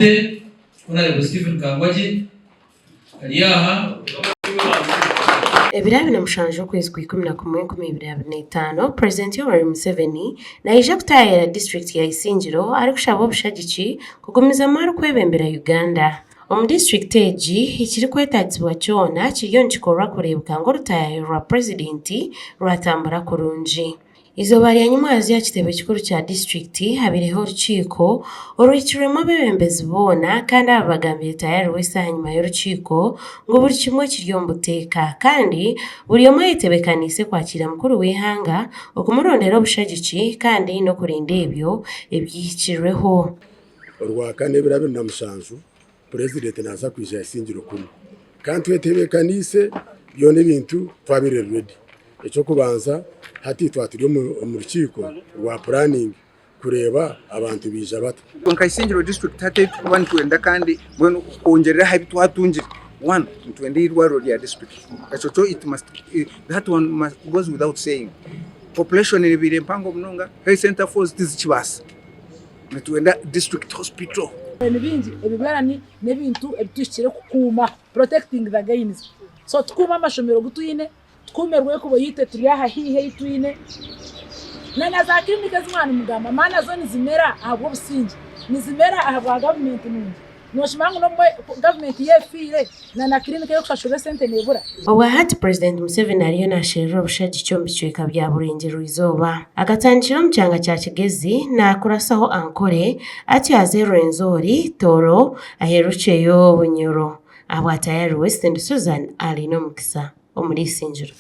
Stephen Kangwaji aliyaha ebirabyo namushanje kwezi kwa 11/2025 President Yoweri Museveni naija kutayira district ya Isingiro ari kushaba obushagiki kugumiza amara kwebembera Uganda omu district eji ikiri kwetagizibwa kyona kiriyo nikikorwa kurebuka ngo Orutayaayo rwa president rwatambura kurungi. Izoba lya nyuma ya kitebe kikuru kya district habireho urukiko orwitirwemo abebembezi bona kandi abagambiye tayari wese hanyuma y'urukiko ngo buri kimwe kiryo mbuteka kandi buri yomwe yitebekanise kwakira Mukuru Weihanga okumurondera obushagiki kandi no kurinda ebyo ebyihikirweho. Orwa kane birabyo namushanju president naza kwija Isingiro kuno kandi twetebekanise byone bintu twabire ready ecyo kubanza hati twaturiye mu rukiko rwa planning kureba abantu bija bata konka Isingiro district hati twenda kandi bwenu ongerera habi twatunjira one twende irwaro ya district so it must that one must goes without saying population ibire mpango mnonga health center force tizikibasa netwenda district hospital ebinji ebibarani nebintu ebitushire kukuma protecting the gains so tukuma amashomero gutuyine tukumerwe kubo yite turiyaha hihe yituyine nana za clinic zimwana mugamba mana zo nizimera ahubwo businji nizimera ahubwo government nungi noshimangu no government yefire nana clinic yo kushashura sente nebura Obwahati President Museveni ariyo nashirira obushagi cyombi cyeka bya burengero izoba agatangira mu cyanga cya Kigezi na kurasaho ankore ati azero enzori toro aherucheyo bunyoro abwatayari West and Susan ali no mukisa omuri Isingiro.